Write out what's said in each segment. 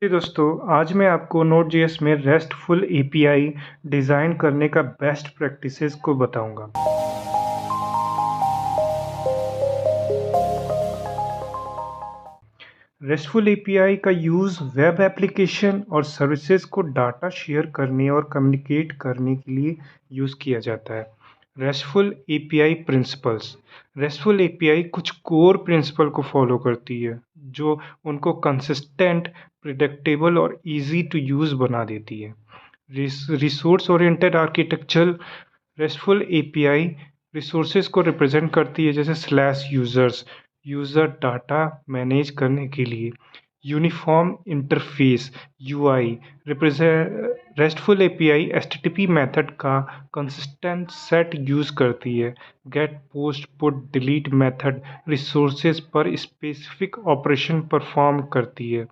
जी दोस्तों, आज मैं आपको नोड.जेएस में रेस्टफुल एपीआई डिज़ाइन करने का बेस्ट प्रैक्टिसेस को बताऊंगा। रेस्टफुल एपीआई का यूज़ वेब एप्लीकेशन और सर्विसेज को डाटा शेयर करने और कम्युनिकेट करने के लिए यूज़ किया जाता है। RESTful API principles. RESTful API कुछ कोर प्रिंसिपल को फॉलो करती है जो उनको कंसिस्टेंट, प्रिडिक्टेबल और इजी टू यूज़ बना देती है। Resource oriented architecture. RESTful API resources को रिप्रेजेंट करती है, जैसे slash users, user data manage करने के लिए। Uniform interface, UI represent. RESTful API HTTP method का कंसिस्टेंट सेट यूज करती है। Get, post, put, delete method resources पर स्पेसिफिक ऑपरेशन परफॉर्म करती है।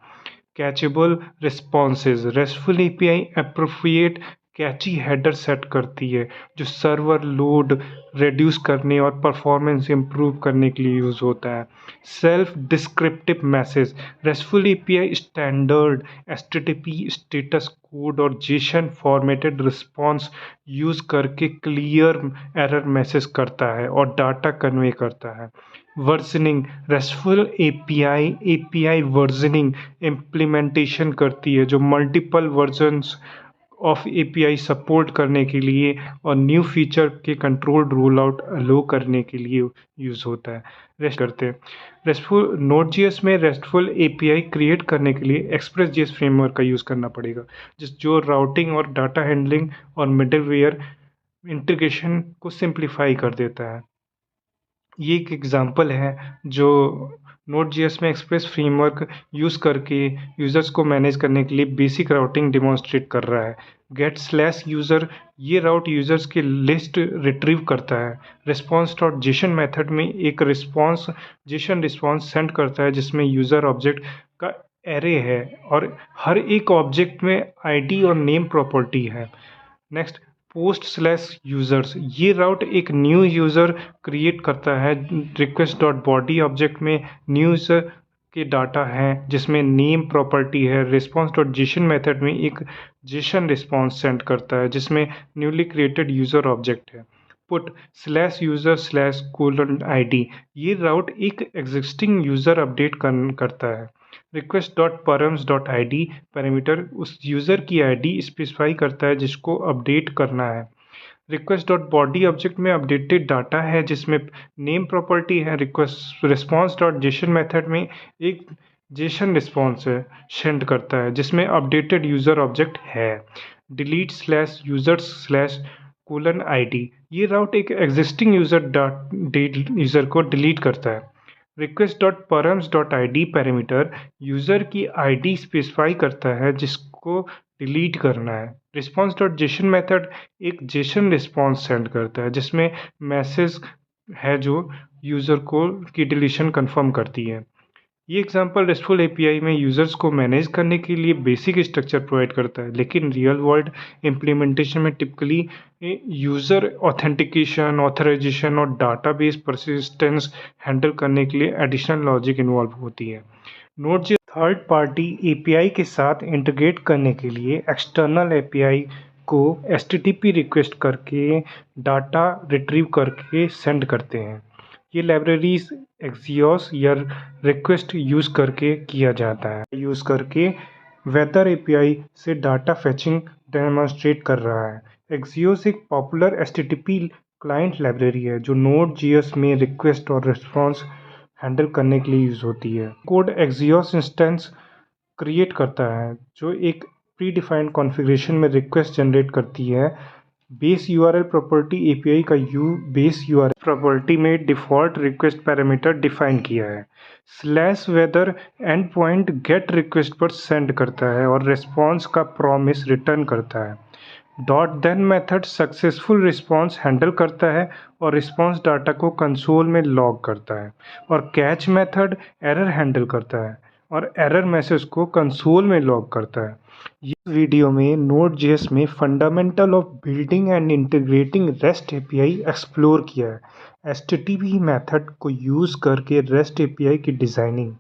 कैचेबल रिस्पॉन्सेज। रेस्टफुल एपीआई अप्रोप्रिएट कैची हेडर सेट करती है जो सर्वर लोड रिड्यूस करने और परफॉर्मेंस इंप्रूव करने के लिए यूज़ होता है। Self descriptive message. Restful API standard HTTP status code और जेसन फॉर्मेटेड रिस्पॉन्स यूज़ करके क्लियर एरर मैसेज करता है और डाटा कन्वे करता है। Versioning. Restful API versioning implementation करती है जो multiple versions of API support करने के लिए और न्यू फीचर के कंट्रोल रोल आउट अलो करने के लिए यूज़ होता है। रेस्ट करते हैं। रेस्टफुल नोड.जेएस में रेस्टफुल एपीआई क्रिएट करने के लिए एक्सप्रेस जेएस फ्रेमवर्क का यूज़ करना पड़ेगा, जो राउटिंग और डाटा हैंडलिंग और मिडलवेयर इंटीग्रेशन को सिंप्लीफाई कर देता है। ये एक एग्जांपल है जो नोड.जेएस में एक्सप्रेस फ्रेमवर्क यूज़ करके यूज़र्स को मैनेज करने के लिए बेसिक राउटिंग डिमॉन्स्ट्रेट कर रहा है। गेट स्लैश यूज़र, ये राउट यूज़र्स की लिस्ट रिट्रीव करता है। रिस्पॉन्स डॉट जेसन मेथड में एक जेसन रिस्पॉन्स सेंड करता है जिसमें यूज़र ऑब्जेक्ट का एरे है और हर एक ऑब्जेक्ट में आईडी और नेम प्रॉपर्टी है। नेक्स्ट, पोस्ट स्लैश यूजर्स, ये राउट एक न्यू यूजर क्रिएट करता है। रिक्वेस्ट डॉट बॉडी ऑब्जेक्ट में न्यू यूजर के डाटा है जिसमें नेम प्रॉपर्टी है। रिस्पॉन्स डॉट जेसन मेथड में एक जेसन रिस्पॉन्स सेंड करता है जिसमें न्यूली क्रिएटेड यूजर ऑब्जेक्ट है। Put slash user slash colon ID, ये राउट एक एग्जिस्टिंग यूजर अपडेट करता है। Request dot params dot I D parameter उस यूज़र की आईडी स्पेसिफाई करता है जिसको अपडेट करना है। रिक्वेस्ट डॉट बॉडी ऑब्जेक्ट में अपडेटेड डाटा है जिसमें नेम प्रॉपर्टी है। Request response dot JSON method में एक जेसन रिस्पॉन्स है सेंड करता है जिसमें अपडेटेड यूज़र ऑब्जेक्ट है। Delete slash users slash colon I D, ये राउट एक एग्जिस्टिंग यूज़र को डिलीट करता है। Request dot params dot I D parameter user की आईडी स्पेसिफाई करता है जिसको डिलीट करना है। रिस्पॉन्स डॉट जेसन मेथड एक जेसन रिस्पॉन्स सेंड करता है जिसमें मैसेज है जो यूज़र को की डिलीशन कंफर्म करती है। ये एग्जांपल रेस्टफुल एपीआई में यूज़र्स को मैनेज करने के लिए बेसिक स्ट्रक्चर प्रोवाइड करता है, लेकिन रियल वर्ल्ड इम्प्लीमेंटेशन में टिपिकली यूज़र ऑथेंटिकेशन, ऑथराइजेशन और डाटाबेस परसिस्टेंस हैंडल करने के लिए एडिशनल लॉजिक इन्वॉल्व होती है। नोड.जेएस थर्ड पार्टी एपीआई के साथ इंटीग्रेट करने के लिए एक्सटर्नल एपीआई को एचटीटीपी रिक्वेस्ट करके डाटा रिट्रीव करके सेंड करते हैं। ये लाइब्रेरीज एक्सियोस या रिक्वेस्ट यूज़ करके किया जाता है। यूज़ करके वेदर एपीआई से डाटा फेचिंग डेमोन्स्ट्रेट कर रहा है। एक्सियोस एक पॉपुलर एचटीटीपी क्लाइंट लाइब्रेरी है जो नोड.जेएस में रिक्वेस्ट और रिस्पॉन्स हैंडल करने के लिए यूज़ होती है। कोड एक्सियोस इंस्टेंस क्रिएट करता है जो एक प्री डिफाइंड कॉन्फ़िगरेशन में रिक्वेस्ट जनरेट करती है। बेस यूआरएल प्रॉपर्टी एपीआई का बेस यूआरएल प्रॉपर्टी में डिफ़ॉल्ट रिक्वेस्ट पैरामीटर डिफाइन किया है। Slash weather endpoint get request पर सेंड करता है और रिस्पॉन्स का प्रॉमिस रिटर्न करता है। Dot then method successful response handle करता है और रिस्पॉन्स डाटा को कंसोल में लॉग करता है। और कैच मेथड एरर हैंडल करता है और एरर मैसेज को कंसोल में लॉग करता है। इस वीडियो में नोड.जेएस में fundamental of building and integrating rest API explore किया है। एचटीटीपी मेथड को यूज़ करके रेस्ट एपीआई की डिज़ाइनिंग,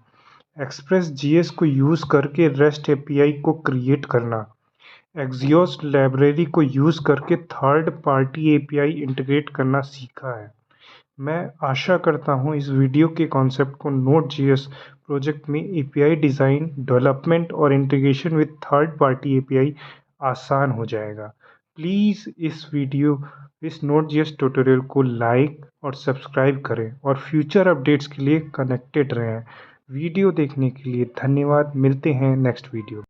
एक्सप्रेस जीएस को यूज़ करके रेस्ट एपीआई को क्रिएट करना, एक्सियोस लाइब्रेरी को यूज़ करके थर्ड पार्टी एपीआई इंटीग्रेट करना सीखा है। मैं आशा करता हूँ इस वीडियो के कॉन्सेप्ट को नोड.js प्रोजेक्ट में एपीआई डिज़ाइन, डेवलपमेंट और integration with third party API आसान हो जाएगा। प्लीज़ इस नोड.js ट्यूटोरियल को लाइक और सब्सक्राइब करें और फ्यूचर अपडेट्स के लिए कनेक्टेड रहें। वीडियो देखने के लिए धन्यवाद। मिलते हैं नेक्स्ट वीडियो।